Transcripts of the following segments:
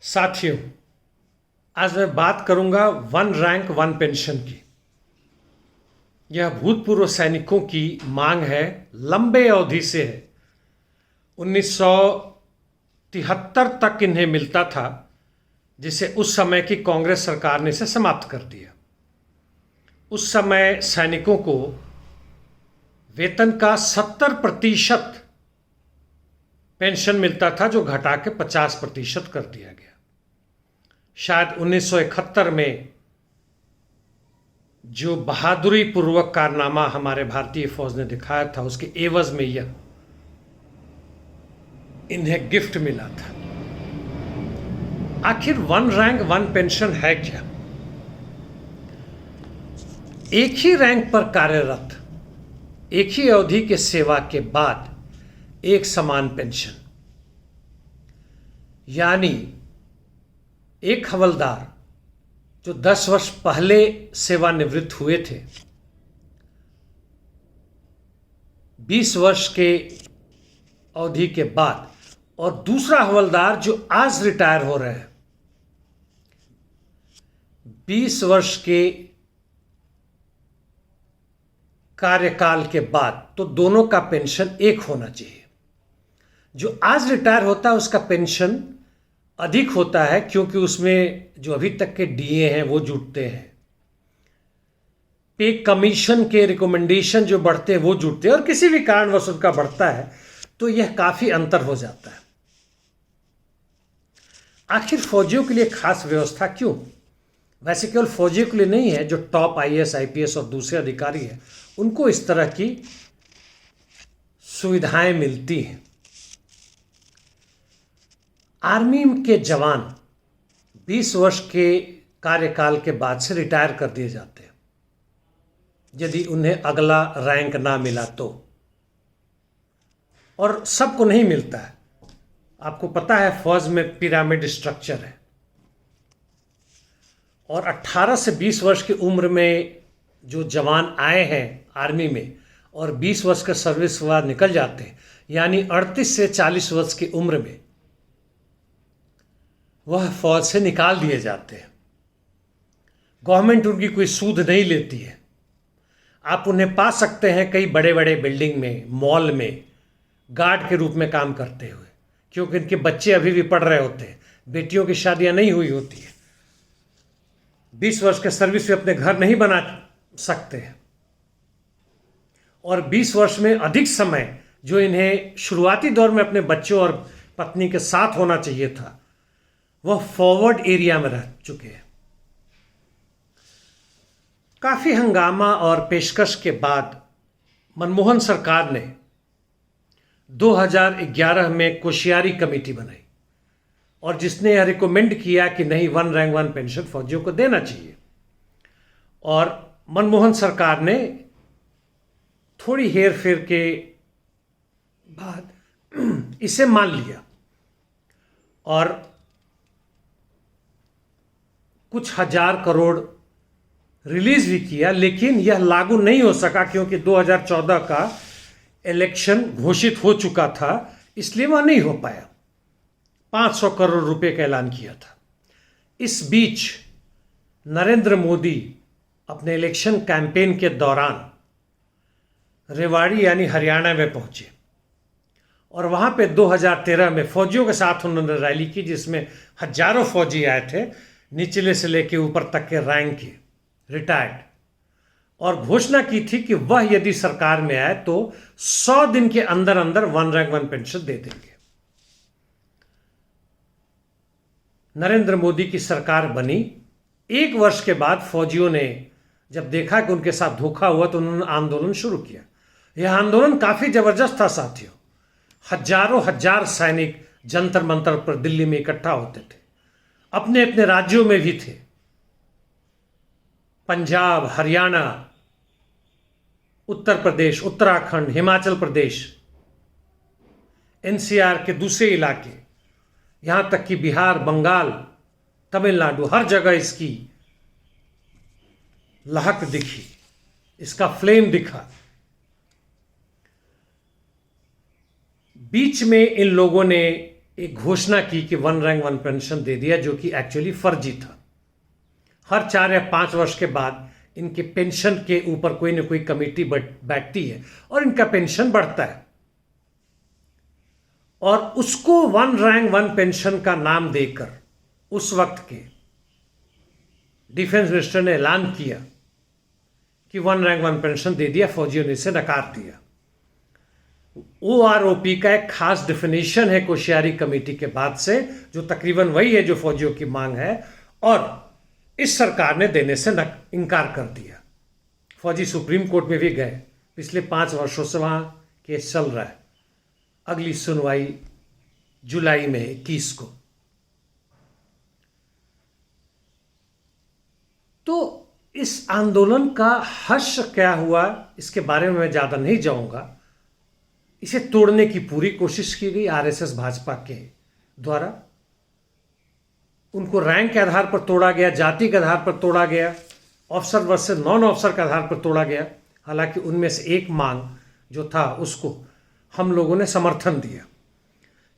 साथियों, आज मैं बात करूंगा वन रैंक वन पेंशन की। यह भूतपूर्व सैनिकों की मांग है, लंबे अवधि से है। 1973 तक इन्हें मिलता था, जिसे उस समय की कांग्रेस सरकार ने इसे समाप्त कर दिया। उस समय सैनिकों को वेतन का 70% पेंशन मिलता था, जो घटा के 50% कर दिया गया। शायद 1971 में जो बहादुरी पूर्वक कारनामा हमारे भारतीय फौज ने दिखाया था, उसके एवज में यह इन्हें गिफ्ट मिला था। आखिर वन रैंक वन पेंशन है क्या? एक ही रैंक पर कार्यरत, एक ही अवधि के सेवा के बाद एक समान पेंशन, यानी एक हवलदार जो 10 वर्ष पहले सेवानिवृत्त हुए थे, 20 वर्ष के अवधि के बाद, और दूसरा हवलदार जो आज रिटायर हो रहे हैं 20 वर्ष के कार्यकाल के बाद, तो दोनों का पेंशन एक होना चाहिए। जो आज रिटायर होता है उसका पेंशन अधिक होता है, क्योंकि उसमें जो अभी तक के डीए हैं वो जुड़ते हैं, पे कमीशन के रिकमेंडेशन जो बढ़ते हैं वो जुड़ते हैं, और किसी भी कारणवश उनका बढ़ता है तो यह काफी अंतर हो जाता है। आखिर फौजियों के लिए खास व्यवस्था क्यों? वैसे केवल फौजियों के लिए नहीं है, जो टॉप आईएएस आईपीएस और दूसरे अधिकारी हैं उनको इस तरह की सुविधाएं मिलती हैं। आर्मी के जवान 20 वर्ष के कार्यकाल के बाद से रिटायर कर दिए जाते हैं, यदि उन्हें अगला रैंक ना मिला तो। और सबको नहीं मिलता है। आपको पता है फौज में पिरामिड स्ट्रक्चर है, और 18 से 20 वर्ष की उम्र में जो जवान आए हैं आर्मी में और 20 वर्ष का सर्विस के बाद निकल जाते हैं, यानी 38 से 40 वर्ष की उम्र में वह फौज से निकाल दिए जाते हैं। गवर्नमेंट उनकी कोई सूद नहीं लेती है। आप उन्हें पा सकते हैं कई बड़े बड़े बिल्डिंग में, मॉल में गार्ड के रूप में काम करते हुए, क्योंकि इनके बच्चे अभी भी पढ़ रहे होते हैं, बेटियों की शादियां नहीं हुई होती है, 20 वर्ष के सर्विस में अपने घर नहीं बना सकते हैं, और 20 वर्ष में अधिक समय जो इन्हें शुरुआती दौर में अपने बच्चों और पत्नी के साथ होना चाहिए था, वह फॉरवर्ड एरिया में रह चुके हैं। काफी हंगामा और पेशकश के बाद मनमोहन सरकार ने 2011 में कोश्यारी कमेटी बनाई, और जिसने यह रिकमेंड किया कि नहीं, वन रैंक वन पेंशन फौजियों को देना चाहिए। और मनमोहन सरकार ने थोड़ी हेर फेर के बाद इसे मान लिया, और कुछ हजार करोड़ रिलीज भी किया, लेकिन यह लागू नहीं हो सका, क्योंकि 2014 का इलेक्शन घोषित हो चुका था, इसलिए वह नहीं हो पाया। 500 करोड़ रुपए का ऐलान किया था। इस बीच नरेंद्र मोदी अपने इलेक्शन कैंपेन के दौरान रेवाड़ी यानी हरियाणा में पहुंचे, और वहां पे 2013 में फौजियों के साथ उन्होंने रैली की, जिसमें हजारों फौजी आए थे, निचले से लेकर ऊपर तक के रैंक के, रिटायर्ड, और घोषणा की थी कि वह यदि सरकार में आए तो 100 दिन के अंदर अंदर वन रैंक वन पेंशन दे देंगे। नरेंद्र मोदी की सरकार बनी। 1 वर्ष के बाद फौजियों ने जब देखा कि उनके साथ धोखा हुआ, तो उन्होंने आंदोलन शुरू किया। यह आंदोलन काफी जबरदस्त था साथियों। हजारों हजार सैनिक जंतर मंतर पर दिल्ली में इकट्ठा होते थे, अपने अपने राज्यों में भी थे, पंजाब, हरियाणा, उत्तर प्रदेश, उत्तराखंड, हिमाचल प्रदेश, एनसीआर के दूसरे इलाके, यहां तक कि बिहार, बंगाल, तमिलनाडु, हर जगह इसकी लहक दिखी, इसका फ्लेम दिखा। बीच में इन लोगों ने एक घोषणा की कि 1 रैंक 1 पेंशन दे दिया, जो कि एक्चुअली फर्जी था। हर 4 या 5 वर्ष के बाद इनके पेंशन के ऊपर कोई ना कोई कमेटी बैठती है और इनका पेंशन बढ़ता है। और उसको 1 रैंक 1 पेंशन का नाम देकर उस वक्त के डिफेंस मिनिस्टर ने ऐलान किया कि 1 रैंक 1 पेंशन दे दिया, फौजियों ने इसे नकार दिया। OROP का एक खास डेफिनेशन है कोश्यारी कमेटी के बाद से, जो तकरीबन वही है जो फौजियों की मांग है, और इस सरकार ने देने से इनकार कर दिया। फौजी सुप्रीम कोर्ट में भी गए, पिछले 5 वर्षों से वहां केस चल रहा है। अगली सुनवाई जुलाई में 21 को। तो इस आंदोलन का हश्र क्या हुआ, इसके बारे में मैं ज्यादा नहीं जाऊंगा। इसे तोड़ने की पूरी कोशिश की गई आरएसएस भाजपा के द्वारा। उनको रैंक के आधार पर तोड़ा गया, जाति के आधार पर तोड़ा गया, ऑफिसर वर्सेस नॉन ऑफिसर के आधार पर तोड़ा गया। हालांकि उनमें से एक मांग जो था उसको हम लोगों ने समर्थन दिया,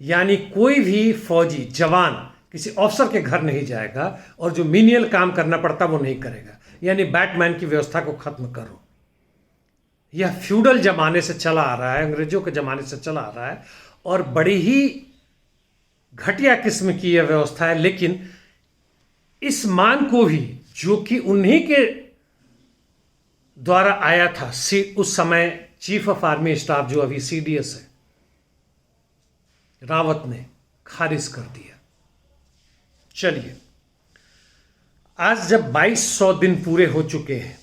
यानी कोई भी फौजी जवान किसी ऑफिसर के घर नहीं जाएगा और जो मीनियल काम करना पड़ता वो नहीं करेगा, यानी बैटमैन की व्यवस्था को खत्म करो। यह फ्यूडल जमाने से चला आ रहा है, अंग्रेजों के जमाने से चला आ रहा है, और बड़ी ही घटिया किस्म की यह व्यवस्था है। लेकिन इस मांग को भी, जो कि उन्हीं के द्वारा आया था, उस समय चीफ ऑफ आर्मी स्टाफ जो अभी CDS है, रावत ने खारिज कर दिया। चलिए, आज जब 2200 दिन पूरे हो चुके हैं,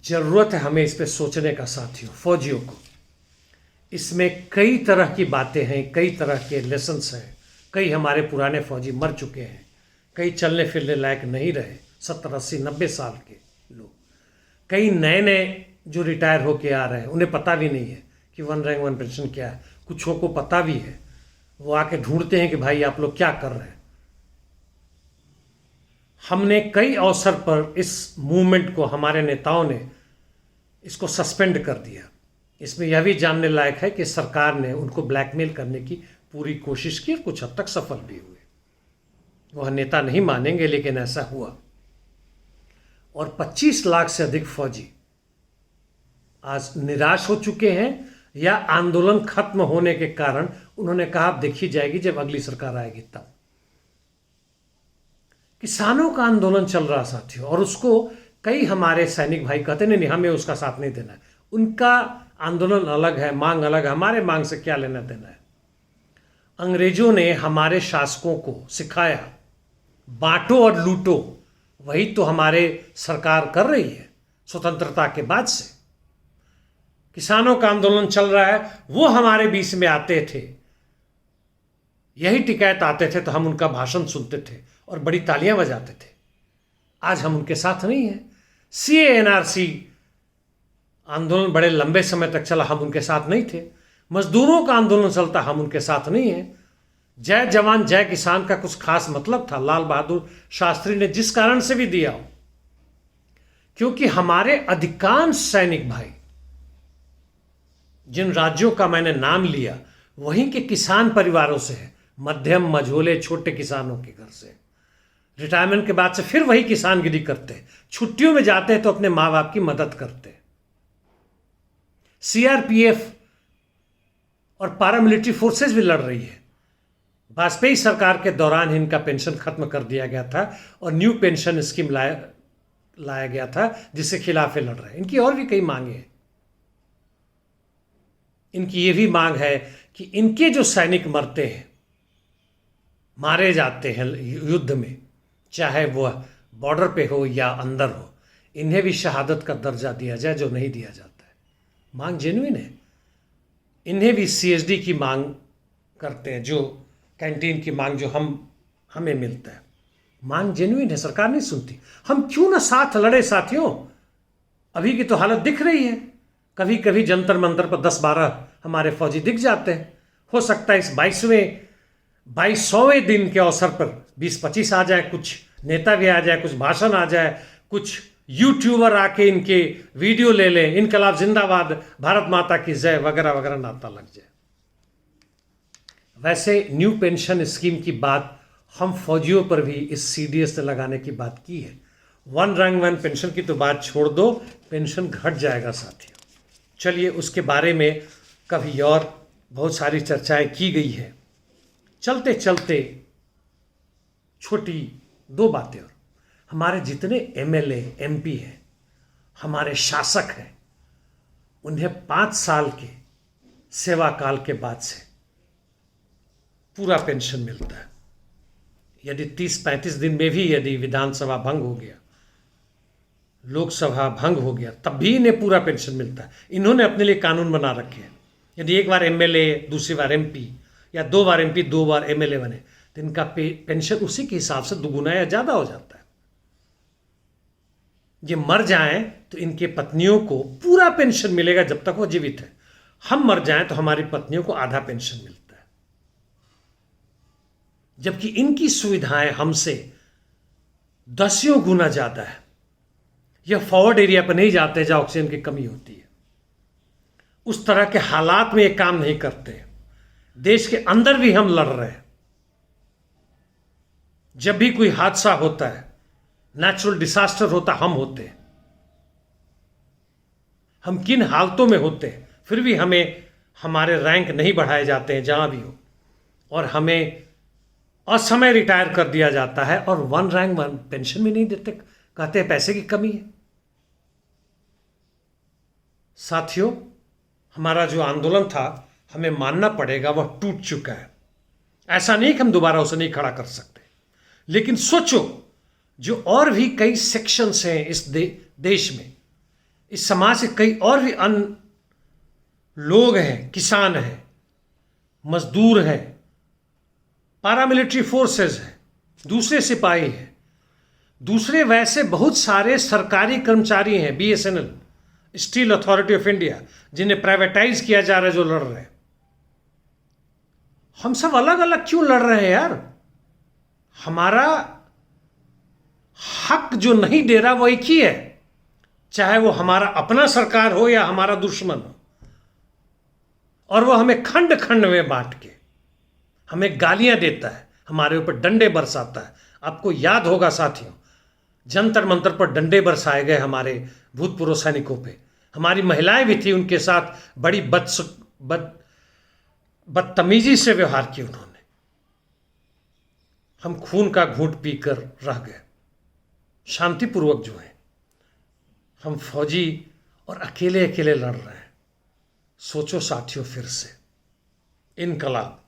जरूरत है हमें इस पे सोचने का साथियों, फौजियों को। इसमें कई तरह की बातें हैं, कई तरह के लेसन्स हैं। कई हमारे पुराने फौजी मर चुके हैं, कई चलने फिरने लायक नहीं रहे, 70, 80, 90 साल के लोग। कई नए नए जो रिटायर होके आ रहे हैं, उन्हें पता भी नहीं है कि 1 रैंक 1 पेंशन क्या है। कुछों को पता भी है, वो आके ढूंढते हैं कि भाई आप लोग क्या कर रहे हैं। हमने कई अवसर पर इस मूवमेंट को, हमारे नेताओं ने इसको सस्पेंड कर दिया। इसमें यह भी जानने लायक है कि सरकार ने उनको ब्लैकमेल करने की पूरी कोशिश की और कुछ हद तक सफल भी हुए। वह नेता नहीं मानेंगे, लेकिन ऐसा हुआ। और 25 लाख से अधिक फौजी आज निराश हो चुके हैं, या आंदोलन खत्म होने के कारण उन्होंने कहा अब देखी जाएगी जब अगली सरकार आएगी तब। किसानों का आंदोलन चल रहा साथियों, और उसको कई हमारे सैनिक भाई कहते नहीं हमें उसका साथ नहीं देना है। उनका आंदोलन अलग है, मांग अलग है, हमारे मांग से क्या लेना देना है। अंग्रेजों ने हमारे शासकों को सिखाया बांटो और लूटो, वही तो हमारे सरकार कर रही है स्वतंत्रता के बाद से। किसानों का आंदोलन चल रहा है, वो हमारे बीच में आते थे, यही टिकैत आते थे तो हम उनका भाषण सुनते थे और बड़ी तालियां बजाते थे। आज हम उनके साथ नहीं हैं। CA-NRC आंदोलन बड़े लंबे समय तक चला, हम उनके साथ नहीं थे। मजदूरों का आंदोलन चलता, हम उनके साथ नहीं हैं। जय जवान जय किसान का कुछ खास मतलब था, लाल बहादुर शास्त्री ने जिस कारण से भी दिया हो, क्योंकि हमारे अधिकांश सैनिक भाई, जिन राज्यों का मैंने नाम लिया, वहीं के किसान परिवारों से है, मध्यम मझोले छोटे किसानों के घर से। रिटायरमेंट के बाद से फिर वही किसानगिरी करते हैं, छुट्टियों में जाते हैं तो अपने माँ बाप की मदद करते हैं। CRPF और पारामिलिट्री फोर्सेस भी लड़ रही है। वाजपेयी सरकार के दौरान इनका पेंशन खत्म कर दिया गया था और न्यू पेंशन स्कीम लाया गया था, जिसके खिलाफ लड़ रहे हैं। इनकी और भी कई मांगे हैं। इनकी ये भी मांग है कि इनके जो सैनिक मरते हैं, मारे जाते हैं युद्ध में, चाहे वह बॉर्डर पे हो या अंदर हो, इन्हें भी शहादत का दर्जा दिया जाए, जो नहीं दिया जाता है। मांग जेन्युइन है। इन्हें भी CSD की मांग करते हैं, जो कैंटीन की मांग जो हमें मिलता है। मांग जेन्युइन है, सरकार नहीं सुनती। हम क्यों ना साथ लड़े साथियों। अभी की तो हालत दिख रही है। कभी कभी जंतर मंतर पर 10-12 हमारे फौजी दिख जाते हैं। हो सकता है इस 22वें दिन के अवसर पर 20-25 आ जाए, कुछ नेता भी आ जाए, कुछ भाषण आ जाए, कुछ यूट्यूबर आके इनके वीडियो ले लें, इनकलाब जिंदाबाद, भारत माता की जय वगैरह वगैरह नाता लग जाए। वैसे न्यू पेंशन स्कीम की बात हम फौजियों पर भी इस CDS से लगाने की बात की है। वन रैंक वन पेंशन की तो बात छोड़ दो, पेंशन घट जाएगा साथियों। चलिए उसके बारे में कभी और बहुत सारी चर्चाएं की गई है। चलते चलते छोटी दो बातें और, हमारे जितने MLA MP हैं, हमारे शासक हैं, उन्हें 5 साल के सेवा काल के बाद से पूरा पेंशन मिलता है। यदि 30-35 दिन में भी यदि विधानसभा भंग हो गया, लोकसभा भंग हो गया, तब भी इन्हें पूरा पेंशन मिलता है। इन्होंने अपने लिए कानून बना रखे हैं। यदि एक बार MLA, दूसरी बार MP, या 2 बार MP, 2 बार MLA बने, तो इनका पेंशन उसी के हिसाब से दुगुना या ज़्यादा हो जाता है। ये मर जाएं तो इनके पत्नियों को पूरा पेंशन मिलेगा जब तक वो जीवित है। हम मर जाएं तो हमारी पत्नियों को आधा पेंशन मिलता है, जबकि इनकी सुविधाएं हमसे 10 गुना ज़्यादा है। यह फॉरवर्ड एरिया पर नहीं जाते जहां ऑक्सीजन की कमी होती है। उस तरह के हालात में ये काम नहीं करते। देश के अंदर भी हम लड़ रहे हैं। जब भी कोई हादसा होता है, नेचुरल डिसास्टर होता, हम होते हैं। हम किन हालतों में होते हैं, फिर भी हमें हमारे रैंक नहीं बढ़ाए जाते हैं जहां भी हो, और हमें असमय रिटायर कर दिया जाता है, और वन रैंक वन पेंशन भी नहीं देते, कहते हैं पैसे की कमी है। साथियों, हमारा जो आंदोलन था, हमें मानना पड़ेगा, वह टूट चुका है। ऐसा नहीं कि हम दोबारा उसे नहीं खड़ा कर सकते, लेकिन सोचो, जो और भी कई सेक्शंस हैं इस देश में, इस समाज के कई और भी अन्य लोग हैं, किसान हैं, मजदूर हैं, पैरामिलिट्री फोर्सेस हैं, दूसरे सिपाही हैं, दूसरे वैसे बहुत सारे सरकारी कर्मचारी हैं, BSNL, steel authority of India, जिन्हें प्राइवेटाइज किया जा रहा है, जो लड़ रहे हैं। हम सब अलग अलग क्यों लड़ रहे हैं यार? हमारा हक जो नहीं दे रहा वो एक ही है, चाहे वो हमारा अपना सरकार हो या हमारा दुश्मन हो, और वो हमें खंड खंड में बांट के हमें गालियां देता है, हमारे ऊपर डंडे बरसाता है। आपको याद होगा साथियों, जंतर मंतर पर डंडे बरसाए गए हमारे भूतपूर्व सैनिकों पे। हमारी महिलाएं भी थी, उनके साथ बड़ी बदतमीजी से व्यवहार किया उन्होंने। हम खून का घूंट पीकर रह गए, शांतिपूर्वक जो है। हम फौजी और अकेले अकेले लड़ रहे हैं। सोचो साथियों, फिर से इनकलाब